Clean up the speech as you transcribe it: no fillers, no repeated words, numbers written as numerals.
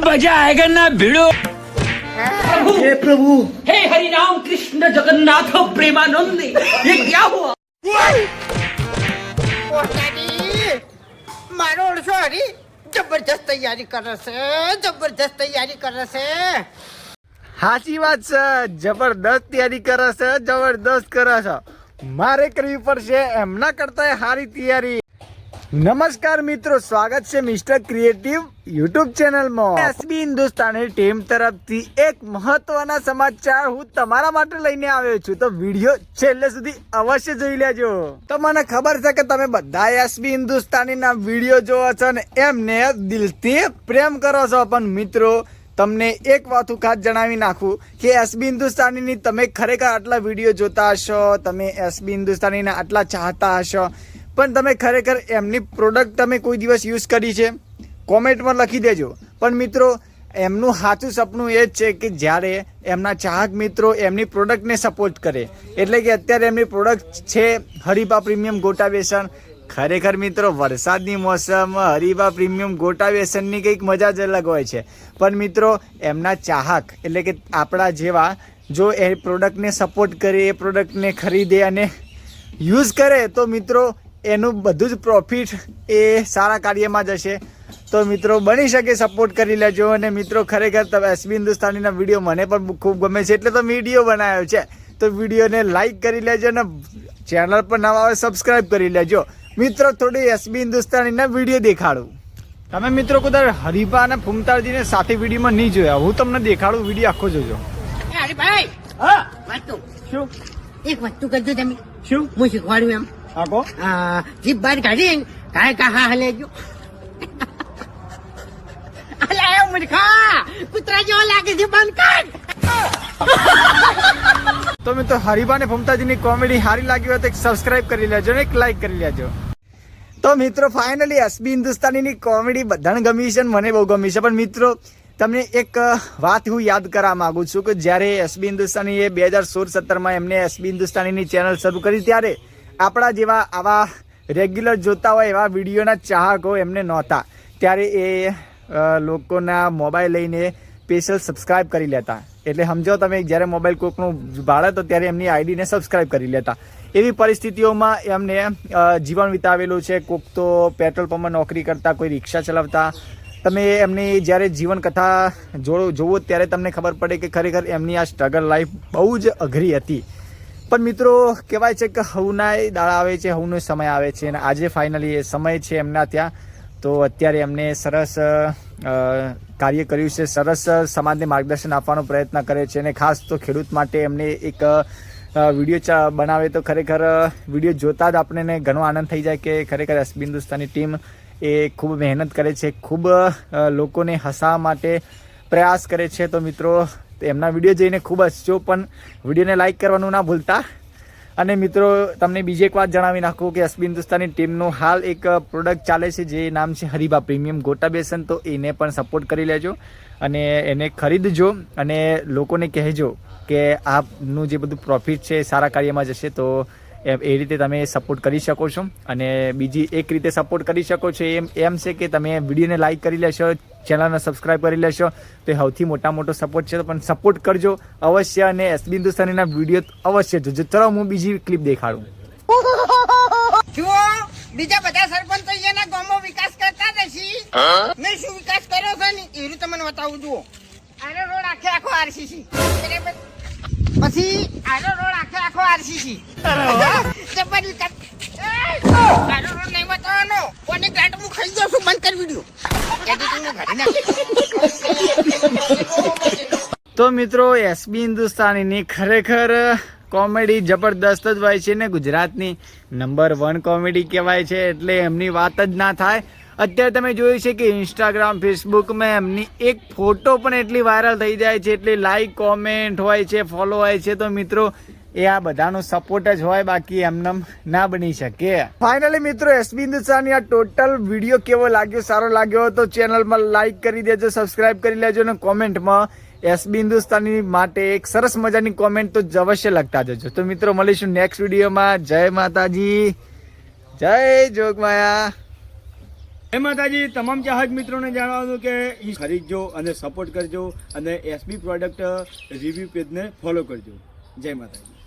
मजा आएगा ना भिड़ो। हे प्रभु, हे हरि राम कृष्ण जगन्नाथ प्रेमानंद, ये क्या हुआ? मारो ओळखो हरी जबरदस्त तैयारी કરે છે સાચી વાત છે. જબરદસ્ત તૈયારી કરે છે, જબરદસ્ત કરે છે. મારે કરવી પડશે એમના કરતા સારી તૈયારી. નમસ્કાર મિત્રો, સ્વાગત છે મિસ્ટર ક્રિએટિવ યુટ્યુબ ચેનલમાં. એસબી હિન્દુસ્તાની ટીમ તરફથી એક મહત્વના સમાચાર હું તમારા માટે લઈને આવ્યો છું, તો વિડીયો છેલ્લે સુધી અવશ્ય જોઈ લેજો. તો મને ખબર છે કે તમે બધા એસબી હિન્દુસ્તાનીના વિડીયો જોવો છો અને એમને દિલથી પ્રેમ કરો છો, પણ મિત્રો તમને એક વાત હું ખાસ જણાવી નાખું કે એસબી હિન્દુસ્તાનીની તમે ખરેખર આટલા વિડીયો જોતા હશો, તમે એસબી હિન્દુસ્તાનીના આટલા ચાહતા હશો, પણ તમે ખરેખર એમની પ્રોડક્ટ તમે કોઈ દિવસ યુઝ કરી છે? કોમેન્ટમાં લખી દેજો. પણ મિત્રો એમનું સાચું સપનું એ જ છે કે જ્યારે એમના ચાહક મિત્રો એમની પ્રોડક્ટને સપોર્ટ કરે. એટલે કે અત્યારે એમની પ્રોડક્ટ છે હરીબા પ્રીમિયમ ગોટા બેસન. ખરેખર મિત્રો વરસાદની મોસમમાં હરીબા પ્રીમિયમ ગોટા બેસનની કંઈક મજા જ અલગ હોય છે. પણ મિત્રો એમના ચાહક એટલે કે આપણા જેવા જો એ પ્રોડક્ટને સપોર્ટ કરે, એ પ્રોડક્ટને ખરીદે અને યુઝ કરે તો મિત્રો એનું બધું જ પ્રોફિટ એ સારા કાર્યમાં જશે. તો મિત્રો બની શકે સપોર્ટ કરી લેજો. અને મિત્રો ખરેખર તમે એસબી હિન્દુસ્તાનીના વિડીયો મને પણ ખૂબ ગમે છે, એટલે તો વિડીયો બનાવ્યો છે. તો વિડીયોને લાઈક કરી લેજો અને ચેનલ પર નવા આવે સબસ્ક્રાઈબ કરી લેજો. મિત્રો થોડી એસબી હિન્દુસ્તાનીના વિડીયો દેખાડું. તમે મિત્રો કદાચ હરીબા અને ફૂમતાજીને સાથે વિડીયોમાં નહીં જોયા, હું તમને દેખાડું, વિડીયો આખો જોજો. અરે ભાઈ હા વાતો શું એક વસ્તુ કરજો તમે. શું હું શીખવાડું એમ આખો જીભ બહાર કાઢીને કાય કા હા લેજો. અલા મૂર્ખા કૂતરા જેવો લાગે છે, બંધ કર. તો મિત્રો હરીબા ને ફમતાજીની કોમેડી સારી લાગી હોય તો એક સબસ્ક્રાઇબ કરી લેજો અને એક લાઈક કરી લેજો. તો મિત્રો ફાઇનલી એસબી હિન્દુસ્તાનીની કોમેડી બધાને ગમી છે, મને બહુ ગમી છે. પણ મિત્રો તમને એક વાત હું યાદ કરવા માંગુ છું કે જ્યારે એસબી હિન્દુસ્તાનીએ 2016-17માં એમને એસબી હિન્દુસ્તાનીની ચેનલ શરૂ કરી ત્યારે આપણા જેવા આવા રેગ્યુલર જોતા હોય એવા વિડીયોના ચાહકો એમને નહોતા. ત્યારે એ લોકોના મોબાઈલ લઈને સ્પેશિયલ સબસ્ક્રાઈબ કરી લેતા. એટલે સમજો તમે જ્યારે મોબાઈલ કોઈકનું ભાડે તો ત્યારે એમની આઈડીને સબસ્ક્રાઈબ કરી લેતા. એવી પરિસ્થિતિઓમાં એમને જીવન વિતાવેલું છે. કોઈક તો પેટ્રોલ પંપમાં નોકરી કરતા, કોઈ રિક્ષા ચલાવતા. તમે એમની જ્યારે જીવન કથા જોવો ત્યારે તમને ખબર પડે કે ખરેખર એમની આ સ્ટ્રગલ લાઈફ બહુ જ અઘરી હતી. પણ મિત્રો કહેવાય છે કે હવના દાડા આવે છે, હવનો સમય આવે છે, અને આજે ફાઇનલી એ સમય છે એમના ત્યાં. તો અત્યારે એમને સરસ કાર્ય કર્યું છે, સરસ સમાજને માર્ગદર્શન આપવાનો પ્રયત્ન કરે છે. અને ખાસ તો ખેડૂત માટે એમને એક વિડીયો બનાવે તો ખરેખર વિડીયો જોતા જ આપણને ઘણો આનંદ થઈ જાય કે ખરેખર એસબી હિન્દુસ્તાની ટીમ એ ખૂબ મહેનત કરે છે, ખૂબ લોકોને હસાવવા માટે પ્રયાસ કરે છે. તો મિત્રો એમના વિડીયો જોઈને ખૂબ હસજો, પણ વિડીયોને લાઈક કરવાનું ના ભૂલતા. અને મિત્રો તમને બીજી એક વાત જણાવી નાખું કે એસબી હિન્દુસ્તાની ટીમનું હાલ એક પ્રોડક્ટ ચાલે છે જે નામ છે હરીબા પ્રીમિયમ ગોટા બેસન. તો એને પણ સપોર્ટ કરી લેજો અને એને ખરીદજો અને લોકોને કહેજો કે આપનું જે બધું પ્રોફિટ છે એ સારા કાર્યમાં જશે. તો એ રીતે તમે સપોર્ટ કરી શકો છો. અને બીજી એક રીતે સપોર્ટ કરી શકો છો એમ છે કે તમે વિડીયોને લાઈક કરી લેશો, ચેનલને સબસ્ક્રાઈબ કરી લેશો, તો એ સૌથી મોટો સપોર્ટ છે. પણ સપોર્ટ કરજો અવશ્ય અને એસબી હિન્દુસ્તાનીના વિડીયો અવશ્ય જોજો. ચલો હું બીજી ક્લિપ દેખાડું. જુઓ બીજા બધા સરપંચ એના ગામમાં વિકાસ કરતા નથી, મેં શું વિકાસ કર્યો છે ને એ રીતે મને બતાવું. જુઓ આનો રોડ આખો આરસીસી, પછી આનો રોડ આખો આરસીસી. જબર વિકાસ. આનો રોડ નહીં બતાવવાનો, કોની ગાંઠ હું ખાઈ જાઉં છું. બંધ કર વિડીયો. તો મિત્રો એસબી હિન્દુસ્તાનીની ખરેખર કોમેડી જબરદસ્ત જ હોય છે ને ગુજરાતની નંબર 1 કોમેડી કહેવાય છે, એટલે એમની વાત જ ના થાય. અત્યારે તમે જોયું છે કે ઇન્સ્ટાગ્રામ, ફેસબુકમાં એમની એક ફોટો પણ એટલી વાયરલ થઈ જાય છે, એટલી લાઈક, કોમેન્ટ હોય છે, ફોલો હોય છે. તો મિત્રો એ આ બધાનો સપોર્ટ જ હોય, બાકી એમને ના બની શકે. ફાઇનલી મિત્રો એસબી હિન્દુસ્તાની આ ટોટલ વિડીયો કેવો લાગ્યો, સારો લાગ્યો તો ચેનલમાં લાઈક કરી દેજો, સબસ્ક્રાઈબ કરી લેજો અને કોમેન્ટમાં એસબી હિન્દુસ્તાની માટે એક સરસ મજાની કોમેન્ટ તો અવશ્ય લખતા જજો. તો મિત્રો મળીશું નેક્સ્ટ વિડીયોમાં. જય માતાજી, જય જોગમાયા. જય માતાજી. તમામ ચાહક મિત્રોને જણાવવાનું કે ખરીદજો અને સપોર્ટ કરજો અને એસબી પ્રોડક્ટ રિવ્યુ પેજને ફોલો કરજો. જય માતાજી.